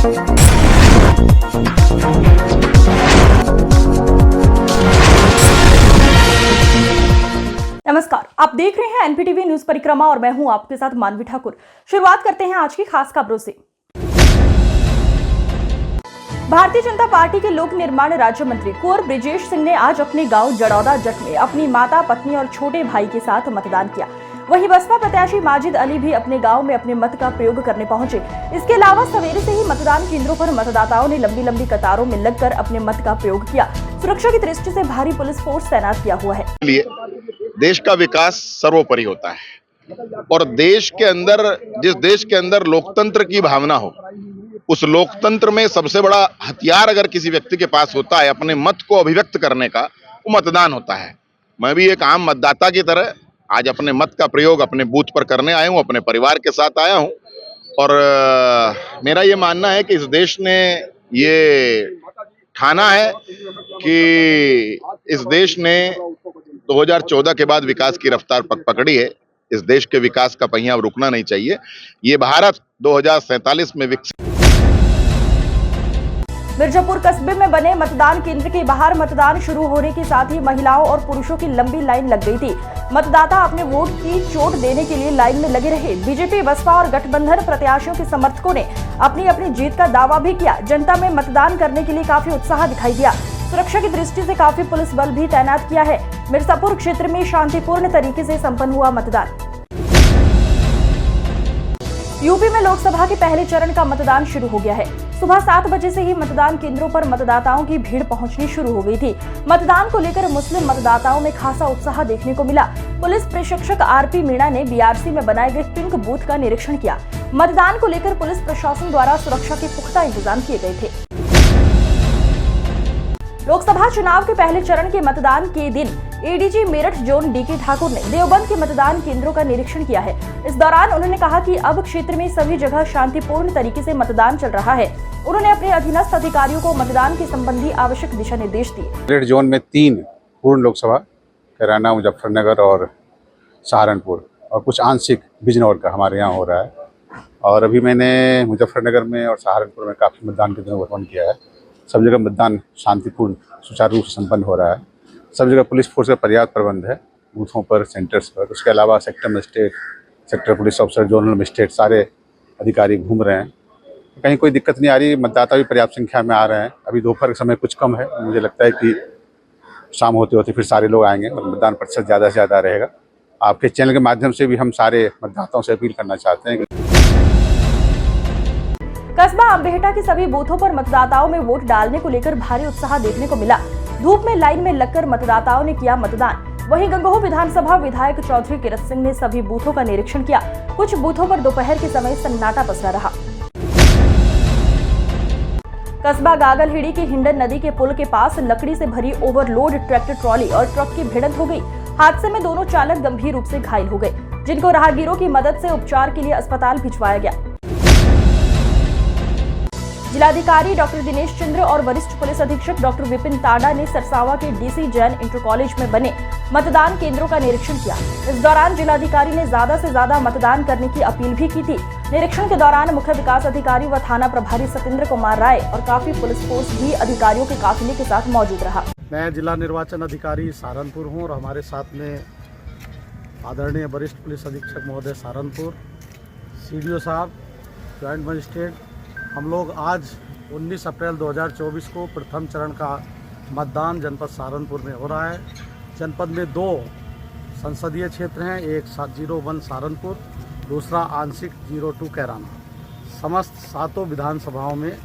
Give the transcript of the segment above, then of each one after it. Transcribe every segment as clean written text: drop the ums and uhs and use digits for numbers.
नमस्कार, आप देख रहे हैं एनपीटीवी न्यूज परिक्रमा और मैं हूं आपके साथ मानवी ठाकुर। शुरुआत करते हैं आज की खास खबरों से। भारतीय जनता पार्टी के लोक निर्माण राज्य मंत्री कुंवर बृजेश सिंह ने आज अपने गांव जड़ौदा जट में अपनी माता, पत्नी और छोटे भाई के साथ मतदान किया। वहीं बसपा प्रत्याशी माजिद अली भी अपने गांव में अपने मत का प्रयोग करने पहुंचे। इसके अलावा सवेरे से ही मतदान केंद्रों पर मतदाताओं ने लंबी लंबी कतारों में लगकर अपने मत का प्रयोग किया। सुरक्षा की दृष्टि से भारी पुलिस फोर्स तैनात किया हुआ है। देश का विकास सर्वोपरि होता है और देश के अंदर, जिस देश के अंदर लोकतंत्र की भावना हो, उस लोकतंत्र में सबसे बड़ा हथियार अगर किसी व्यक्ति के पास होता है अपने मत को अभिव्यक्त करने का, वो मतदान होता है। मैं भी एक आम मतदाता की तरह आज अपने मत का प्रयोग अपने बूथ पर करने आया हूं, अपने परिवार के साथ आया हूं और मेरा ये मानना है कि इस देश ने ये ठाना है कि इस देश ने 2014 के बाद विकास की रफ्तार पकड़ी है। इस देश के विकास का पहिया अब रुकना नहीं चाहिए। ये भारत 2047 में विकसित। मिर्जापुर कस्बे में बने मतदान केंद्र के बाहर मतदान शुरू होने के साथ ही महिलाओं और पुरुषों की लंबी लाइन लग गई थी। मतदाता अपने वोट की चोट देने के लिए लाइन में लगे रहे। बीजेपी, बसपा और गठबंधन प्रत्याशियों के समर्थकों ने अपनी अपनी जीत का दावा भी किया। जनता में मतदान करने के लिए काफी उत्साह दिखाई दिया। सुरक्षा की दृष्टि से काफी पुलिस बल भी तैनात किया है। मिर्जापुर क्षेत्र में शांतिपूर्ण तरीके से संपन्न हुआ मतदान। यूपी में लोकसभा के पहले चरण का मतदान शुरू हो गया है। सुबह 7 बजे से ही मतदान केंद्रों पर मतदाताओं की भीड़ पहुंचनी शुरू हो गई थी। मतदान को लेकर मुस्लिम मतदाताओं में खासा उत्साह देखने को मिला। पुलिस प्रशिक्षक आरपी मीणा ने बीआरसी में बनाए गए पिंक बूथ का निरीक्षण किया। मतदान को लेकर पुलिस प्रशासन द्वारा सुरक्षा के पुख्ता इंतजाम किए गए थे। लोकसभा चुनाव के पहले चरण के मतदान के दिन ADG Meerut zone DK Thakur ने देवबंद के मतदान केंद्रों का निरीक्षण किया है। इस दौरान उन्होंने कहा कि अब क्षेत्र में सभी जगह शांतिपूर्ण तरीके से मतदान चल रहा है। उन्होंने अपने अधीनस्थ अधिकारियों को मतदान के संबंधी आवश्यक दिशा निर्देश दिए। मेरठ जोन में 3 पूर्ण लोकसभा, कैराना, मुजफ्फरनगर और सहारनपुर, और कुछ आंशिक बिजनौर का हमारे यहाँ हो रहा है। और अभी मैंने मुजफ्फरनगर में और सहारनपुर में काफ़ी मतदान केंद्रों का भ्रमण किया है। सब जगह मतदान शांतिपूर्ण सुचारू रूप से संपन्न हो रहा है। सब जगह पुलिस फोर्स का पर्याप्त प्रबंध है, बूथों पर, सेंटर्स पर। उसके अलावा sector magistrate, sector police officer, zonal magistrate, सारे अधिकारी घूम रहे हैं। कहीं कोई दिक्कत नहीं आ रही। मतदाता भी पर्याप्त संख्या में आ रहे हैं। अभी दोपहर का समय कुछ कम है, मुझे लगता है कि शाम होते होते फिर सारे लोग आएंगे और मतदान प्रतिशत ज़्यादा से ज़्यादा रहेगा। आपके चैनल के माध्यम से भी हम सारे मतदाताओं से अपील करना चाहते हैं। कस्बा अम्बेहटा के सभी बूथों पर मतदाताओं में वोट डालने को लेकर भारी उत्साह देखने को मिला। धूप में लाइन में लगकर मतदाताओं ने किया मतदान। वहीं गंगोह विधानसभा विधायक चौधरी किरत सिंह ने सभी बूथों का निरीक्षण किया। कुछ बूथों पर दोपहर के समय सन्नाटा पसरा रहा। कस्बा गागलहिड़ी के हिंडन नदी के पुल के पास लकड़ी से भरी ओवरलोड ट्रैक्टर ट्रॉली और ट्रक की भिड़ंत हो गई। हादसे में दोनों चालक गंभीर रूप से घायल हो गए, जिनको राहगीरों की मदद से उपचार के लिए अस्पताल भिजवाया गया। जिलाधिकारी डॉक्टर दिनेश चंद्र और वरिष्ठ पुलिस अधीक्षक डॉक्टर विपिन ताड़ा ने सरसावा के डीसी जैन इंटर कॉलेज में बने मतदान केंद्रों का निरीक्षण किया। इस दौरान जिलाधिकारी ने ज्यादा से ज्यादा मतदान करने की अपील भी की थी। निरीक्षण के दौरान मुख्य विकास अधिकारी व थाना प्रभारी सत्येंद्र कुमार राय और काफी पुलिस फोर्स भी अधिकारियों के काफिले के साथ मौजूद रहा। मैं जिला निर्वाचन अधिकारी सहारनपुर हूँ और हमारे साथ में आदरणीय वरिष्ठ पुलिस अधीक्षक महोदय सहारनपुर, सीडीओ साहब, ज्वाइंट मजिस्ट्रेट। हम लोग आज 19 अप्रैल 2024 को प्रथम चरण का मतदान जनपद सहारनपुर में हो रहा है। जनपद में 2 संसदीय क्षेत्र हैं, एक 01 सहारनपुर, दूसरा आंशिक 02 कैराना। समस्त 7 विधानसभाओं में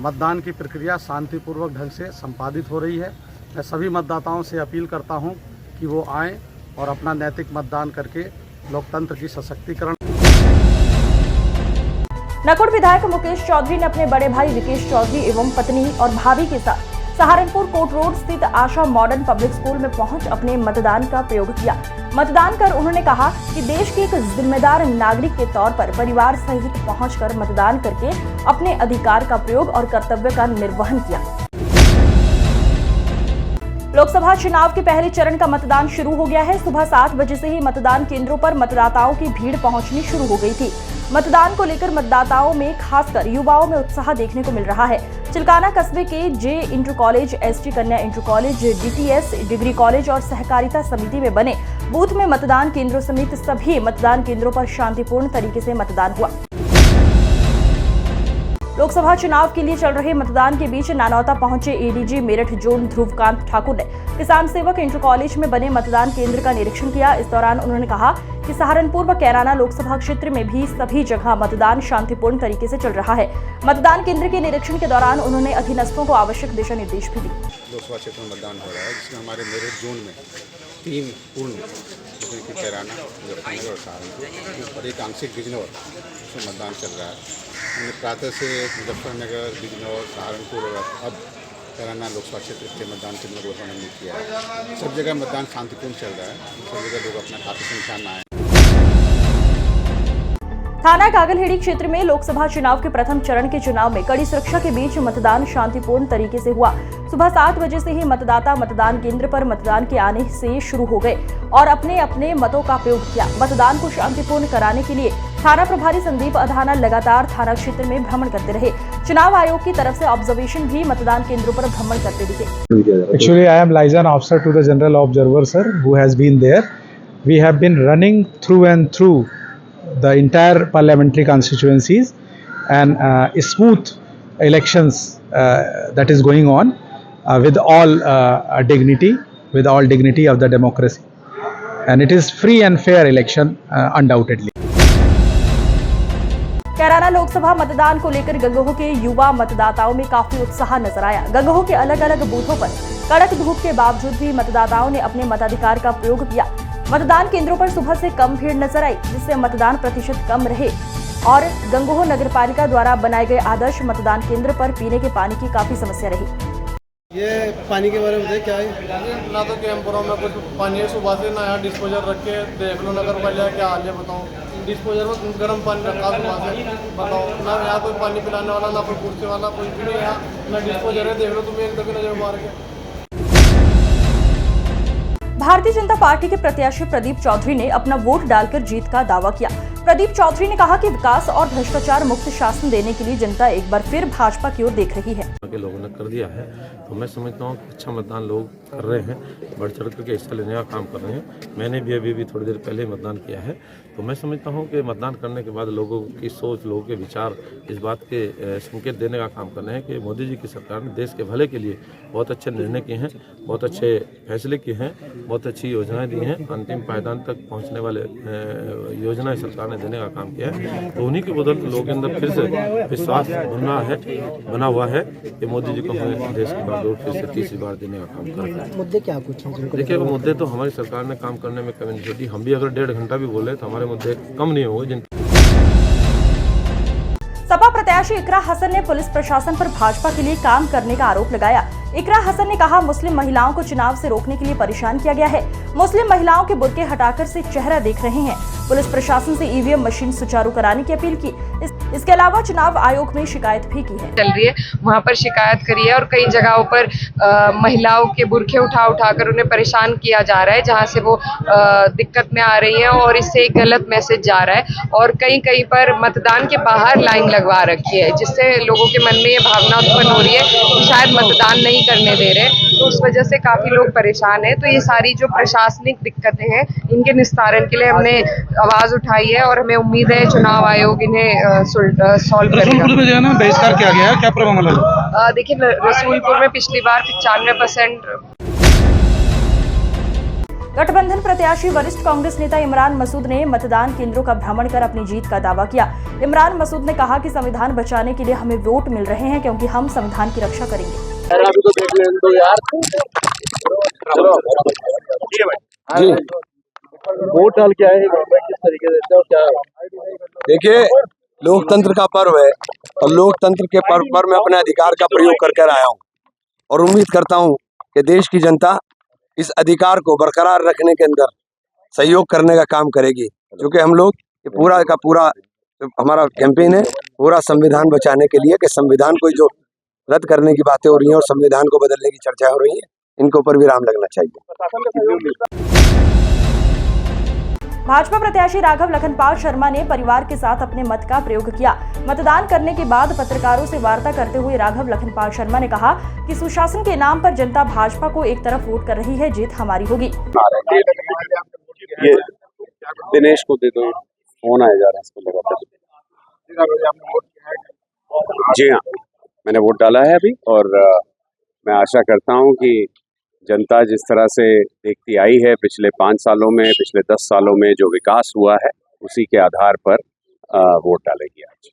मतदान की प्रक्रिया शांतिपूर्वक ढंग से संपादित हो रही है। मैं सभी मतदाताओं से अपील करता हूं कि वो आएँ और अपना नैतिक मतदान करके लोकतंत्र की सशक्तिकरण। नकुड़ विधायक मुकेश चौधरी ने अपने बड़े भाई विकेश चौधरी एवं पत्नी और भाभी के साथ सहारनपुर कोर्ट रोड स्थित आशा मॉडर्न पब्लिक स्कूल में पहुंच अपने मतदान का प्रयोग किया। मतदान कर उन्होंने कहा कि देश के एक जिम्मेदार नागरिक के तौर पर परिवार सहित पहुंचकर मतदान करके अपने अधिकार का प्रयोग और कर्तव्य का निर्वहन किया। लोकसभा चुनाव के पहले चरण का मतदान शुरू हो गया है। सुबह 7 बजे से ही मतदान केंद्रों पर मतदाताओं की भीड़ पहुंचनी शुरू हो गई थी। मतदान को लेकर मतदाताओं में खासकर युवाओं में उत्साह देखने को मिल रहा है। चिलकाना कस्बे के जे इंटर कॉलेज, एसटी कन्या inter college, DTS degree college और सहकारिता समिति में बने बूथ में मतदान केंद्रों समेत सभी मतदान केंद्रों पर शांतिपूर्ण तरीके से मतदान हुआ। लोकसभा चुनाव के लिए चल रहे मतदान के बीच नानौता पहुंचे एडीजी मेरठ जोन ध्रुवकांत ठाकुर ने किसान सेवक इंटर कॉलेज में बने मतदान केंद्र का निरीक्षण किया। इस दौरान उन्होंने कहा कि सहारनपुर व कैराना लोकसभा क्षेत्र में भी सभी जगह मतदान शांतिपूर्ण तरीके से चल रहा है। मतदान केंद्र के निरीक्षण के दौरान उन्होंने अधीनस्थों को आवश्यक दिशा निर्देश भी दिए। लोकसभा क्षेत्र में मतदान हो रहा है, जिसमें हमारे मेरठ जोन में 3 पूर्ण जिसमें कि कैराना, मुजफ्फरनगर और सहारनपुर और एक आंशिक बिजनौर उसमें मतदान चल रहा है। हमने प्रातः से मुजफ्फरनगर, बिजनौर, सहारनपुर और अब कैराना लोकसभा क्षेत्र के मतदान केंद्रों को समन्वित किया है। सब जगह मतदान शांतिपूर्ण चल रहा है, सब जगह लोग अपना काफ़ी संख्या में आए। थाना कागलहेड़ी क्षेत्र में लोकसभा चुनाव के प्रथम चरण के चुनाव में कड़ी सुरक्षा के बीच मतदान शांतिपूर्ण तरीके से हुआ। सुबह 7 बजे से ही मतदाता मतदान केंद्र पर मतदान के आने से शुरू हो गए और अपने अपने मतों का प्रयोग किया। मतदान को शांतिपूर्ण कराने के लिए थाना प्रभारी संदीप अधाना लगातार थाना क्षेत्र में भ्रमण करते रहे। चुनाव आयोग की तरफ से ऑब्जर्वेशन भी मतदान केंद्रों पर भ्रमण करते दिखे। Actually, I am liaison officer to the general observer, sir, who has been there. We have been running through and through the entire parliamentary constituencies and smooth elections that is going on with all dignity of the democracy, and it is free and fair election undoubtedly. Kairana Lok Sabha मतदान को लेकर गंगोह के युवा मतदाताओं में काफी उत्साह नजर आया। गंगोह के अलग अलग बूथों पर कड़क धूप के बावजूद भी मतदाताओं ने अपने मताधिकार का प्रयोग किया। मतदान केंद्रों पर सुबह से कम भीड़ नजर आई, जिससे मतदान प्रतिशत कम रहे और गंगोह नगरपालिका द्वारा बनाए गए आदर्श मतदान केंद्र पर पीने के पानी की काफी समस्या रही। ये पानी के बारे में बताइए, क्या है? ना तो कैंपरों में कुछ पानी है, सुबह से ना यहाँ डिस्पोजर रख के देख लो नगर वाले क्या हाल है बताओ। डिस्पोजर में गर्म पानी रखा सुबह से, बताओ ना यहाँ कोई पानी पिलाने वाला, ना कोई कुर्सी वाला, कोई भी नहीं यहाँ, ना डिस्पोजर है। देख लो तुम्हें एक दफे नजर मार के। भारतीय जनता पार्टी के प्रत्याशी प्रदीप चौधरी ने अपना वोट डालकर जीत का दावा किया। प्रदीप चौधरी ने कहा कि विकास और भ्रष्टाचार मुक्त शासन देने के लिए जनता एक बार फिर भाजपा की ओर देख रही है। लोगों ने कर दिया है, तो मैं समझता हूँ कि अच्छा मतदान लोग कर रहे हैं, बढ़ चढ़ करके हिस्सा लेने का काम कर रहे हैं। मैंने भी अभी थोड़ी देर पहले मतदान किया है, तो मैं समझता हूँ कि मतदान करने के बाद लोगों की सोच, लोगों के विचार इस बात के संकेत देने का काम कर रहे हैं कि मोदी जी की सरकार ने देश के भले के लिए बहुत अच्छे निर्णय किए हैं, बहुत अच्छे फैसले किए हैं, बहुत अच्छी योजनाएं दी हैं, अंतिम पायदान तक पहुँचने वाले योजनाएं सरकार ने देने का काम किया है। तो उन्हीं के बदौलत लोगों के अंदर फिर से विश्वास बना हुआ है कि मोदी जी को हमें देश की बागडोर फिर से तीसरी बार देने का काम कर रहे हैं। मुद्दे क्या कुछ हैं? देखिए, वो मुद्दे तो हमारी सरकार ने काम करने में कमी नहीं छोड़ी। हम भी अगर 1.5 घंटा भी बोले तो हमारे मुद्दे कम नहीं होंगे। जिन सपा प्रत्याशी इकरा हसन ने पुलिस प्रशासन पर भाजपा के लिए काम करने का आरोप लगाया। इकरा हसन ने कहा, मुस्लिम महिलाओं को चुनाव से रोकने के लिए परेशान किया गया है। मुस्लिम महिलाओं के बुर्के हटाकर से चेहरा देख रहे हैं। पुलिस प्रशासन से ईवीएम मशीन सुचारू कराने की अपील की। इसके अलावा चुनाव आयोग में शिकायत भी की है। चल रही है, वहाँ पर शिकायत करी है और कई जगहों पर महिलाओं के बुर्के उठाकर उन्हें परेशान किया जा रहा है, जहाँ से वो दिक्कत में आ रही हैं और इससे एक गलत मैसेज जा रहा है। और कहीं पर मतदान के बाहर लाइन लगवा रखी है, जिससे लोगों के मन में ये भावना उत्पन्न हो रही है कि शायद मतदान नहीं करने दे रहे, तो उस वजह से काफी लोग परेशान हैं। तो ये सारी जो प्रशासनिक दिक्कतें हैं, इनके निस्तारण के लिए हमने आवाज उठाई है और हमें उम्मीद है चुनाव आयोग इन्हें सॉल्व करेगा। रसूलपुर में जो है ना बहिष्कार किया गया है, क्या प्रभाव मिला? देखिए, रसूलपुर में पिछली बार 95% गठबंधन प्रत्याशी वरिष्ठ कांग्रेस नेता इमरान मसूद ने मतदान केंद्रों का भ्रमण कर अपनी जीत का दावा किया। इमरान मसूद ने कहा कि संविधान बचाने के लिए हमें वोट मिल रहे हैं, क्योंकि हम संविधान की रक्षा करेंगे। जी, वोट डाल के आए, किस तरीके से और क्या? देखिए, लोकतंत्र का पर्व है और लोकतंत्र के पर्व पर मैं अपने अधिकार का प्रयोग कर आया हूँ और उम्मीद करता हूँ कि देश की जनता इस अधिकार को बरकरार रखने के अंदर सहयोग करने का काम करेगी, क्योंकि हम लोग ये पूरा का पूरा हमारा कैंपेन है पूरा संविधान बचाने के लिए, कि संविधान को जो रद्द करने की बातें हो रही हैं और संविधान को बदलने की चर्चा हो रही है, इनके ऊपर विराम लगना चाहिए। भाजपा प्रत्याशी राघव लखनपाल शर्मा ने परिवार के साथ अपने मत का प्रयोग किया। मतदान करने के बाद पत्रकारों से वार्ता करते हुए राघव लखनपाल शर्मा ने कहा कि सुशासन के नाम पर जनता भाजपा को एक तरफ वोट कर रही है, जीत हमारी होगी। ये दिनेश को दे दो, फोन आया जा रहा है इसको लगातार। जी हाँ, मैंने वोट डाला है अभी और मैं आशा करता हूँ कि जनता जिस तरह से देखती आई है पिछले 5 सालों में, पिछले 10 सालों में जो विकास हुआ है उसी के आधार पर वोट डालेगी आज।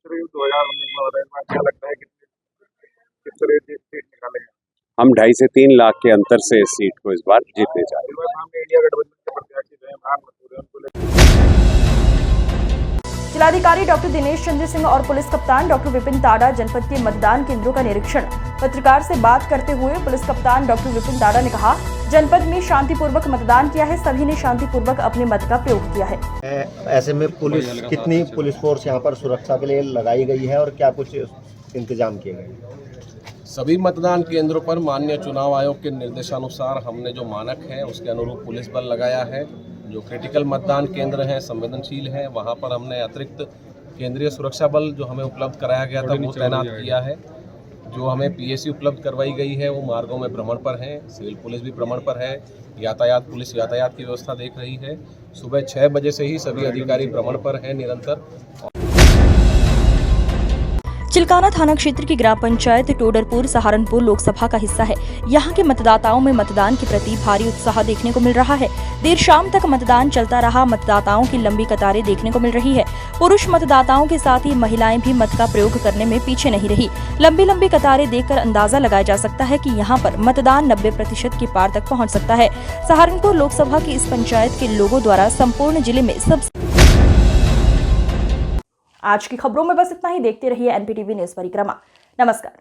हम 2.5 से 3 लाख के अंतर से इस सीट को इस बार जीतने जा रहे हैं। जिलाधिकारी डॉक्टर दिनेश चंद्र सिंह और पुलिस कप्तान डॉक्टर विपिन ताड़ा जनपद के मतदान केंद्रों का निरीक्षण। पत्रकार से बात करते हुए पुलिस कप्तान डॉक्टर विपिन ताड़ा ने कहा, जनपद में शांतिपूर्वक मतदान किया है, सभी ने शांतिपूर्वक अपने मत का प्रयोग किया है। ऐसे में पुलिस कितनी पुलिस फोर्स यहाँ पर सुरक्षा के लिए लगाई गई है और क्या कुछ इंतजाम किए गए? सभी मतदान केंद्रों पर माननीय चुनाव आयोग के निर्देशानुसार हमने जो मानक है उसके अनुरूप पुलिस बल लगाया है। जो क्रिटिकल मतदान केंद्र हैं, संवेदनशील हैं, वहां पर हमने अतिरिक्त केंद्रीय सुरक्षा बल जो हमें उपलब्ध कराया गया था वो तैनात किया है। जो हमें पीएसी उपलब्ध करवाई गई है वो मार्गों में भ्रमण पर है, सिविल पुलिस भी भ्रमण पर है, यातायात पुलिस यातायात की व्यवस्था देख रही है। सुबह 6 बजे से ही सभी अधिकारी भ्रमण पर हैं निरंतर। चिलकाना थाना क्षेत्र की ग्राम पंचायत टोडरपुर सहारनपुर लोकसभा का हिस्सा है। यहाँ के मतदाताओं में मतदान के प्रति भारी उत्साह देखने को मिल रहा है। देर शाम तक मतदान चलता रहा। मतदाताओं की लंबी कतारें देखने को मिल रही है। पुरुष मतदाताओं के साथ ही महिलाएं भी मत का प्रयोग करने में पीछे नहीं रही। लंबी लंबी कतारें देखकर अंदाजा लगाया जा सकता है कि यहाँ पर मतदान 90% के पार तक पहुँच सकता है। सहारनपुर लोकसभा की इस पंचायत के लोगों द्वारा संपूर्ण जिले में सबसे। आज की खबरों में बस इतना ही। देखते रहिए एनपीटीवी न्यूज परिक्रमा। नमस्कार।